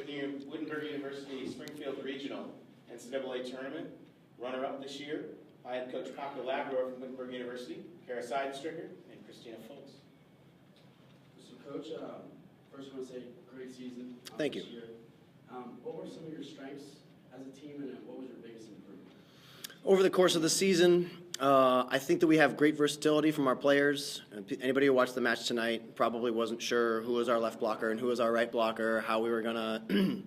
Wittenberg University Springfield Regional NCAA Tournament, runner-up this year. I had Coach Paco Labrador from Wittenberg University, Seidenstricker, and Kristina Fultz. So, Coach, first I want to say great season. Thank you. This year. What were some of your strengths as a team, and what was your biggest improvement? Over the course of the season, I think that we have great versatility from our players. Anybody who watched the match tonight probably wasn't sure who was our left blocker and who was our right blocker, how we were going to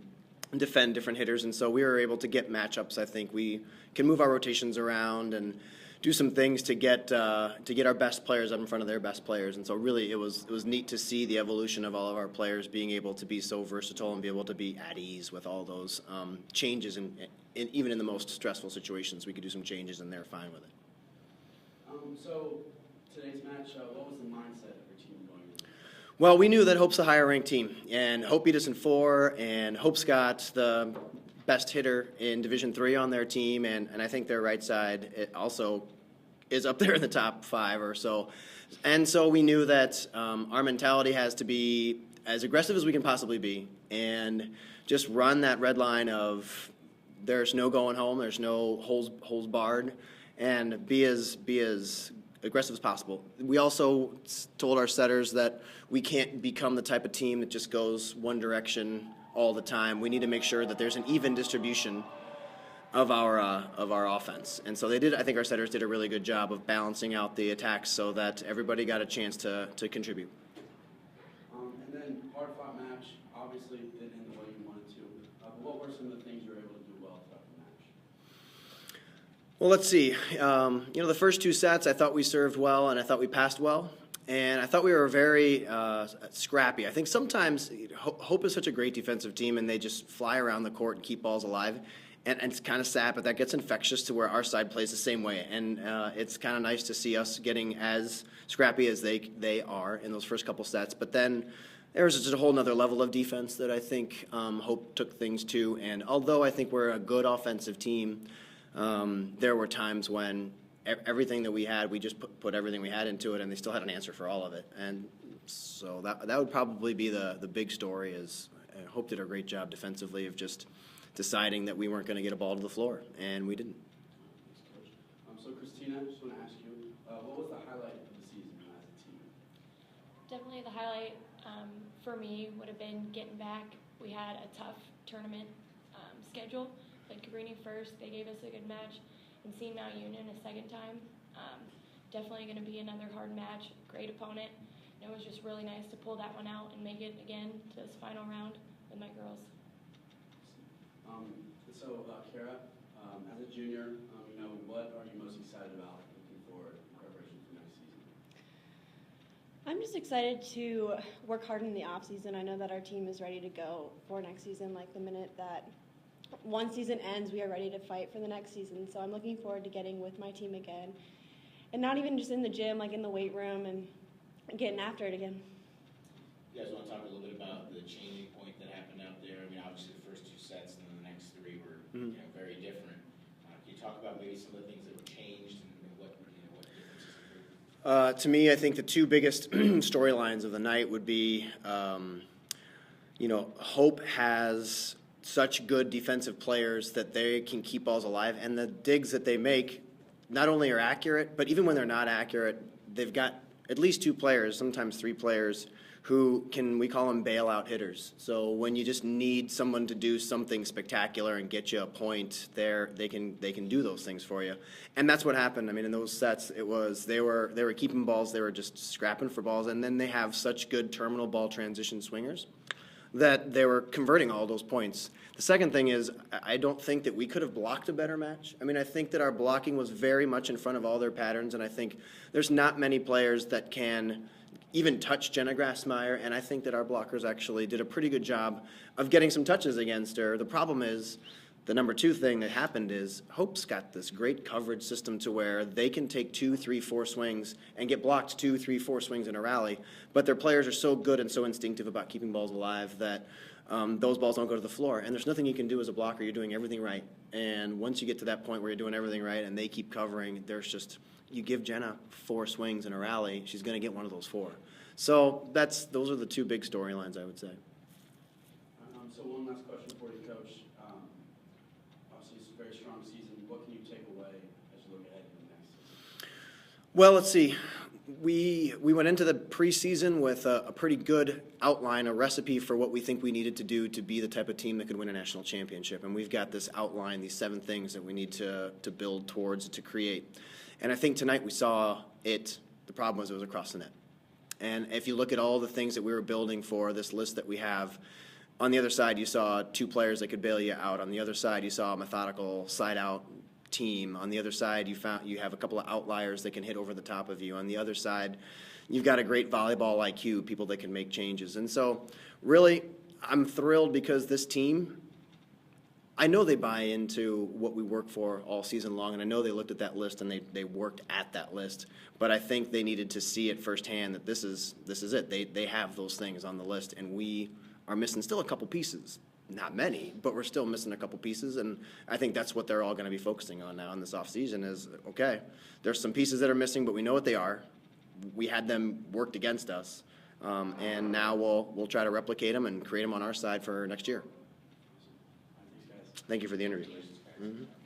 defend different hitters, and so we were able to get matchups. I think we can move our rotations around and do some things to get our best players up in front of their best players. And so really it was neat to see the evolution of all of our players being able to be so versatile and be able to be at ease with all those changes. And even in the most stressful situations, we could do some changes and they're fine with it. So today's match, what was the mindset of your team going in? Well, we knew that Hope's a higher ranked team, and Hope beat us in 4, and Hope's got the best hitter in Division III on their team, and I think their right side it also is up there in the top 5 or so. And so we knew that our mentality has to be as aggressive as we can possibly be and just run that red line of there's no going home, there's no holes barred, and be as aggressive as possible. We also told our setters that we can't become the type of team that just goes one direction all the time. We need to make sure that there's an even distribution of our offense. And so they did. I think our setters did a really good job of balancing out the attacks so that everybody got a chance to contribute. And then hard-fought match, obviously didn't end the way you wanted to. But what were some of the things you were able to do well throughout the match? Well, let's see. The first 2 sets, I thought we served well and I thought we passed well. And I thought we were very scrappy. I think sometimes Hope is such a great defensive team and they just fly around the court and keep balls alive. And it's kind of sad, but that gets infectious to where our side plays the same way. And it's kind of nice to see us getting as scrappy as they are in those first couple sets. But then there was just a whole other level of defense that I think Hope took things to. And although I think we're a good offensive team, there were times when everything that we had, we just put everything we had into it, and they still had an answer for all of it. And so that would probably be the big story is Hope did a great job defensively of just deciding that we weren't going to get a ball to the floor, and we didn't. Thanks, Coach. So, Kristina, I just want to ask you, what was the highlight of the season as a team? Definitely the highlight for me would have been getting back. We had a tough tournament schedule. Played Cabrini first. They gave us a good match. And seeing Mount Union a second time, definitely going to be another hard match. Great opponent. And it was just really nice to pull that one out and make it again to this final round with my girls. Kara, as a junior, what are you most excited about looking forward in preparation for next season? I'm just excited to work hard in the off season. I know that our team is ready to go for next season. Like the minute that one season ends, we are ready to fight for the next season. So I'm looking forward to getting with my team again, and not even just in the gym, like in the weight room and getting after it again. You guys want to talk a little bit about the changing point that happened out there? I mean, obviously the first 2 sets and then the next 3 were very different. Can you talk about maybe some of the things that were changed and what differences occurred? To me, I think the 2 biggest storylines of the night would be, Hope has such good defensive players that they can keep balls alive, and the digs that they make not only are accurate, but even when they're not accurate, they've got at least 2 players, sometimes 3 players, who we call them bailout hitters. So when you just need someone to do something spectacular and get you a point, they can do those things for you. And that's what happened. I mean, in those sets, it was they were keeping balls, they were just scrapping for balls, and then they have such good terminal ball transition swingers that they were converting all those points. The second thing is, I don't think that we could have blocked a better match. I mean, I think that our blocking was very much in front of all their patterns, and I think there's not many players that can even touch Jenna Grassmeyer, and I think that our blockers actually did a pretty good job of getting some touches against her. The problem is, the number 2 thing that happened is Hope's got this great coverage system to where they can take 2, 3, 4 swings and get blocked 2, 3, 4 swings in a rally, but their players are so good and so instinctive about keeping balls alive that those balls don't go to the floor, and there's nothing you can do as a blocker. You're doing everything right, and once you get to that point where you're doing everything right and they keep covering, you give Jenna 4 swings in a rally, she's going to get one of those 4. So those are the 2 big storylines, I would say. So so one last question for you, Coach. Obviously, it's a very strong season. What can you take away as you look ahead to the next season? Well, let's see. We went into the preseason with a pretty good outline, a recipe for what we think we needed to do to be the type of team that could win a national championship. And we've got this outline, these 7 things that we need to build towards, to create. And I think tonight we saw it. The problem was it was across the net. And if you look at all the things that we were building for this list that we have, on the other side you saw 2 players that could bail you out. On the other side you saw a methodical side-out team. On the other side, you have a couple of outliers that can hit over the top of you. On the other side, you've got a great volleyball IQ, people that can make changes. And so, really, I'm thrilled because this team, I know they buy into what we work for all season long, and I know they looked at that list and they worked at that list. But I think they needed to see it firsthand that this is it. They have those things on the list, and we are missing still a couple pieces. Not many, but we're still missing a couple pieces, and I think that's what they're all going to be focusing on now in this offseason is, okay, there's some pieces that are missing, but we know what they are. We had them worked against us, and now we'll try to replicate them and create them on our side for next year. Thanks, guys. Thank you for the interview. Congratulations, guys. Mm-hmm.